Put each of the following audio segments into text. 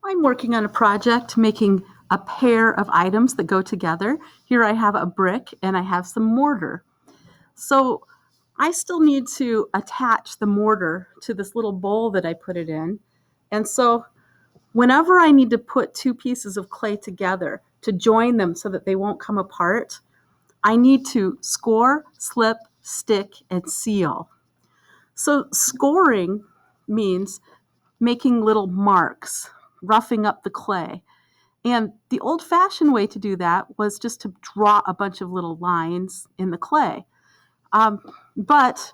I'm working on a project making a pair of items that go together. Here I have a brick and I have some mortar. So I still need to attach the mortar to this little bowl that I put it in. And so whenever I need to put two pieces of clay together to join them so that they won't come apart, I need to score, slip, stick, and seal. So scoring means making little marks, roughing up the clay. And the old-fashioned way to do that was just to draw a bunch of little lines in the clay. But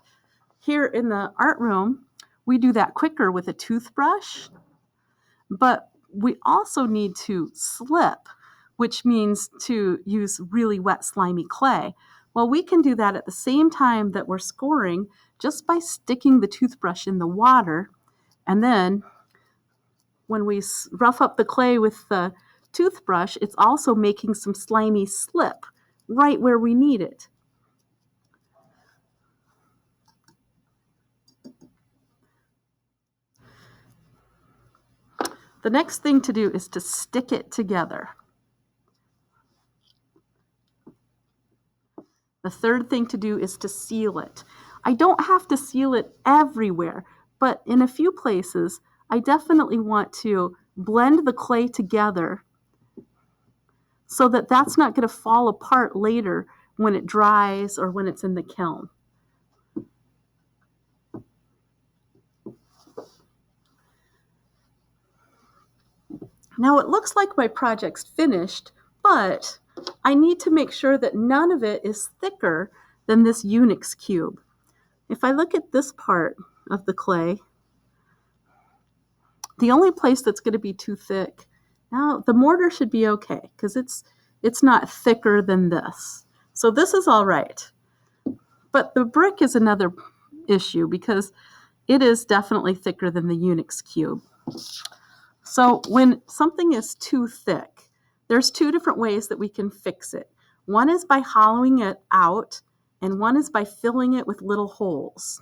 here in the art room, we do that quicker with a toothbrush. But we also need to slip, which means to use really wet, slimy clay. Well, we can do that at the same time that we're scoring just by sticking the toothbrush in the water. And then when we rough up the clay with the toothbrush, it's also making some slimy slip right where we need it. The next thing to do is to stick it together. The third thing to do is to seal it. I don't have to seal it everywhere, but in a few places, I definitely want to blend the clay together so that that's not going to fall apart later when it dries or when it's in the kiln. Now it looks like my project's finished, but I need to make sure that none of it is thicker than this Unix cube. If I look at this part of the clay, the only place that's going to be too thick, now the mortar should be okay because it's not thicker than this. So this is all right. But the brick is another issue because it is definitely thicker than the Unix cube. So when something is too thick, there's two different ways that we can fix it. One is by hollowing it out, and one is by filling it with little holes.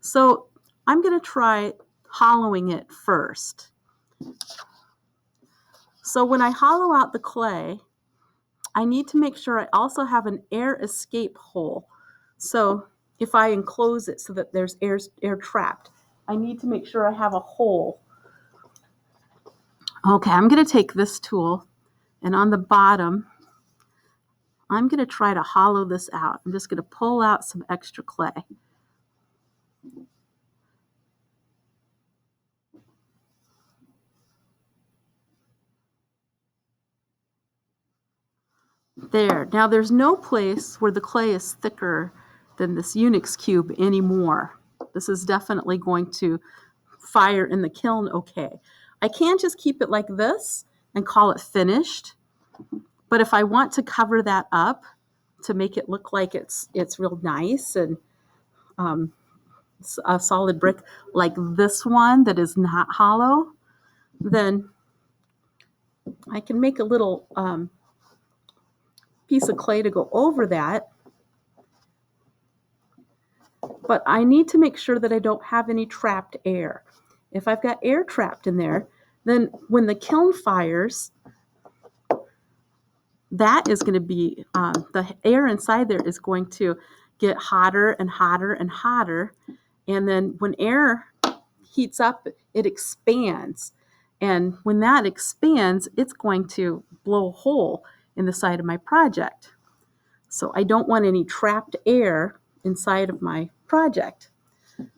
So I'm going to try hollowing it first. So when I hollow out the clay, I need to make sure I also have an air escape hole. So if I enclose it so that there's air trapped, I need to make sure I have a hole. Okay, I'm going to take this tool, and on the bottom, I'm going to try to hollow this out. I'm just going to pull out some extra clay. There. Now there's no place where the clay is thicker than this Unix cube anymore. This is definitely going to fire in the kiln okay. I can't just keep it like this and call it finished. But if I want to cover that up to make it look like it's real nice and a solid brick like this one that is not hollow, then I can make a little piece of clay to go over that. But I need to make sure that I don't have any trapped air. If I've got air trapped in there, then when the kiln fires, that is going to be, the air inside there is going to get hotter and hotter and hotter. And then when air heats up, it expands. And when that expands, it's going to blow a hole in the side of my project. So I don't want any trapped air inside of my project.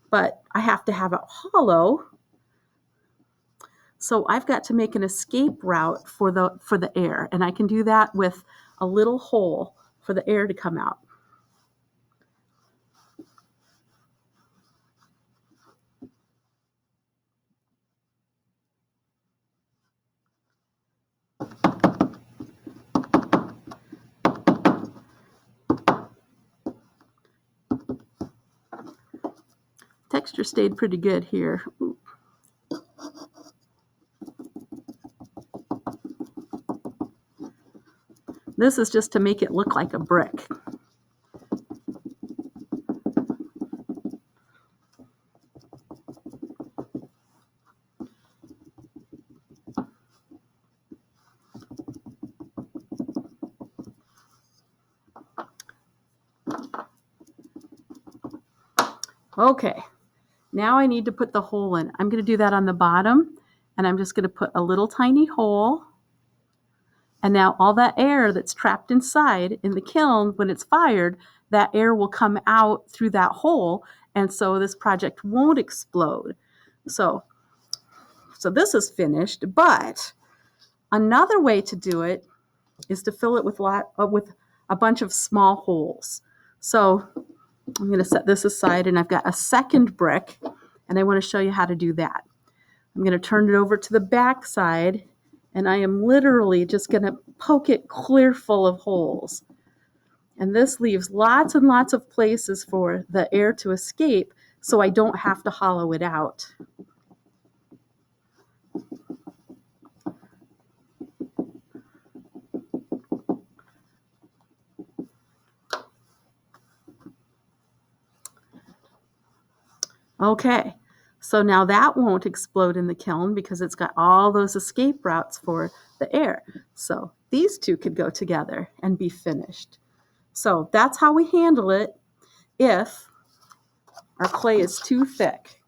But I have to have it hollow. So I've got to make an escape route for the air. And I can do that with a little hole for the air to come out. Texture stayed pretty good here. Ooh. This is just to make it look like a brick. Okay, now I need to put the hole in. I'm going to do that on the bottom, and I'm just going to put a little tiny hole. And now all that air that's trapped inside in the kiln, when it's fired, that air will come out through that hole, and so this project won't explode. So, so this is finished, but another way to do it is to fill it with a bunch of small holes. So I'm going to set this aside, and I've got a second brick, and I want to show you how to do that. I'm going to turn it over to the back side, and I am literally just going to poke it clear full of holes. And this leaves lots and lots of places for the air to escape, so I don't have to hollow it out. Okay, so now that won't explode in the kiln because it's got all those escape routes for the air. So these two could go together and be finished. So that's how we handle it if our clay is too thick,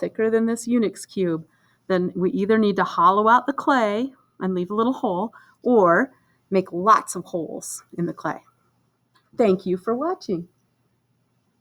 thicker than this Unix cube. Then we either need to hollow out the clay and leave a little hole, or make lots of holes in the clay. Thank you for watching.